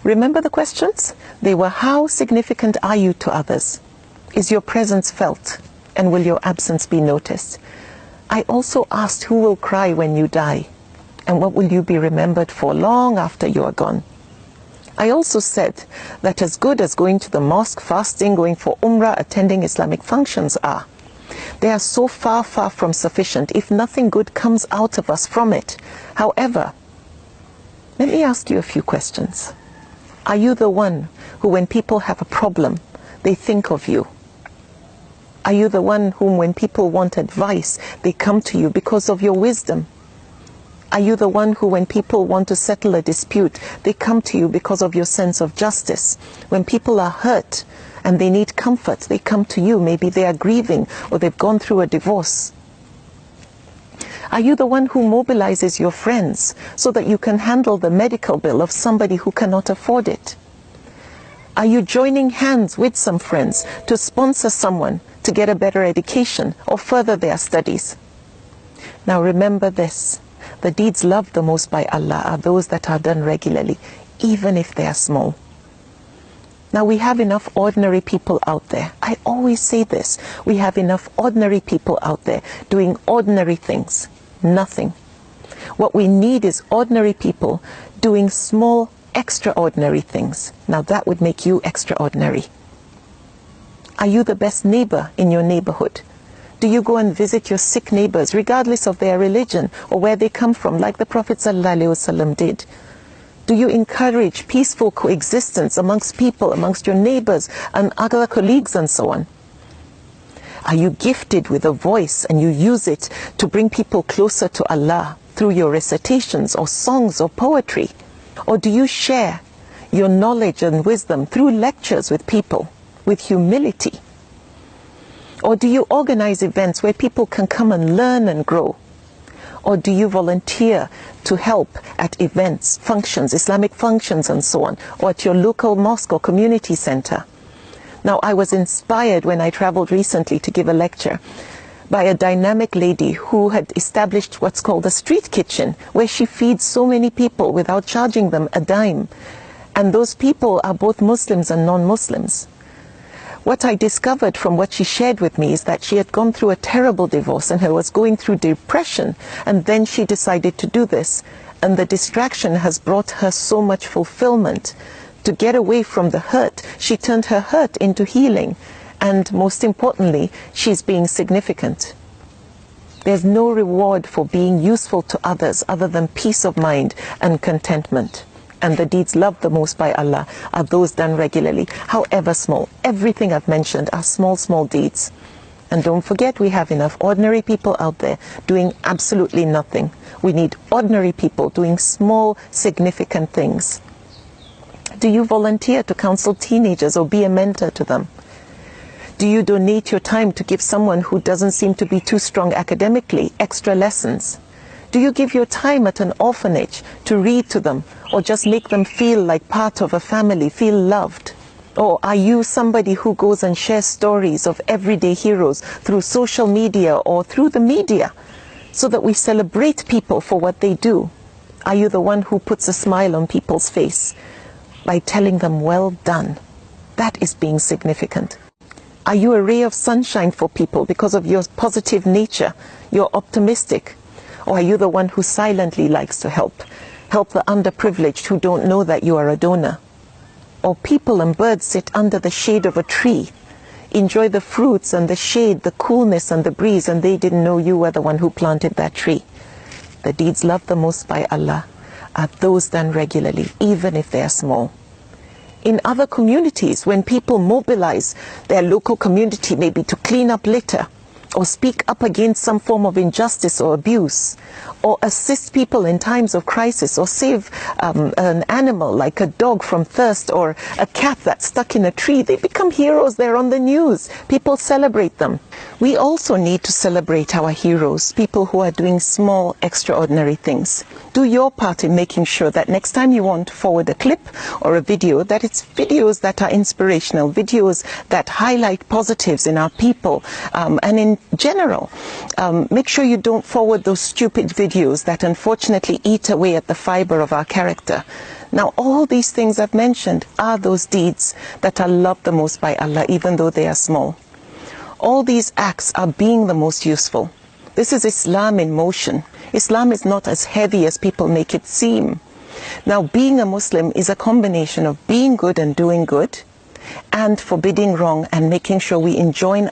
Remember the questions? They were, how significant are you to others? Is your presence felt? And will your absence be noticed? I also asked, who will cry when you die? And what will you be remembered for long after you are gone? I also said that as good as going to the mosque, fasting, going for umrah, attending Islamic functions are, they are so far, far from sufficient if nothing good comes out of us from it. However, let me ask you a few questions. Are you the one who, when people have a problem, they think of you? Are you the one whom, when people want advice, they come to you because of your wisdom? Are you the one who, when people want to settle a dispute, they come to you because of your sense of justice? When people are hurt and they need comfort, they come to you. Maybe they are grieving or they've gone through a divorce. Are you the one who mobilizes your friends so that you can handle the medical bill of somebody who cannot afford it? Are you joining hands with some friends to sponsor someone to get a better education or further their studies? Now remember this, the deeds loved the most by Allah are those that are done regularly, even if they are small. Now we have enough ordinary people out there. I always say this, we have enough ordinary people out there doing ordinary things, nothing. What we need is ordinary people doing small, extraordinary things. Now that would make you extraordinary. Are you the best neighbor in your neighborhood? Do you go and visit your sick neighbors regardless of their religion or where they come from, like the Prophet ﷺ did? Do you encourage peaceful coexistence amongst people, amongst your neighbors and other colleagues and so on? Are you gifted with a voice and you use it to bring people closer to Allah through your recitations or songs or poetry? Or do you share your knowledge and wisdom through lectures with people with humility? Or do you organize events where people can come and learn and grow? Or do you volunteer to help at events, functions, Islamic functions and so on, or at your local mosque or community center? Now, I was inspired when I traveled recently to give a lecture by a dynamic lady who had established what's called a street kitchen, where she feeds so many people without charging them a dime. And those people are both Muslims and non-Muslims. What I discovered from what she shared with me is that she had gone through a terrible divorce and was going through depression, and then she decided to do this. And the distraction has brought her so much fulfillment. To get away from the hurt, she turned her hurt into healing. And most importantly, she's being significant. There's no reward for being useful to others other than peace of mind and contentment. And the deeds loved the most by Allah are those done regularly, however small. Everything I've mentioned are small, small deeds. And don't forget, we have enough ordinary people out there doing absolutely nothing. We need ordinary people doing small, significant things. Do you volunteer to counsel teenagers or be a mentor to them? Do you donate your time to give someone who doesn't seem to be too strong academically extra lessons? Do you give your time at an orphanage to read to them or just make them feel like part of a family, feel loved? Or are you somebody who goes and shares stories of everyday heroes through social media or through the media so that we celebrate people for what they do? Are you the one who puts a smile on people's face by telling them, well done? That is being significant. Are you a ray of sunshine for people because of your positive nature? You're optimistic. Or are you the one who silently likes to help the underprivileged who don't know that you are a donor? Or people and birds sit under the shade of a tree, enjoy the fruits and the shade, the coolness and the breeze, and they didn't know you were the one who planted that tree. The deeds loved the most by Allah are those done regularly, even if they are small. In other communities, when people mobilize their local community maybe to clean up litter, or speak up against some form of injustice or abuse, or assist people in times of crisis, or save an animal like a dog from thirst, or a cat that's stuck in a tree, they become heroes. They're on the news. People celebrate them. We also need to celebrate our heroes, people who are doing small, extraordinary things. Do your part in making sure that next time you want to forward a clip or a video, that it's videos that are inspirational, videos that highlight positives in our people, and in general. Make sure you don't forward those stupid videos that unfortunately eat away at the fiber of our character. Now, all these things I've mentioned are those deeds that are loved the most by Allah, even though they are small. All these acts are being the most useful. This is Islam in motion. Islam is not as heavy as people make it seem. Now, being a Muslim is a combination of being good and doing good, and forbidding wrong and making sure we enjoin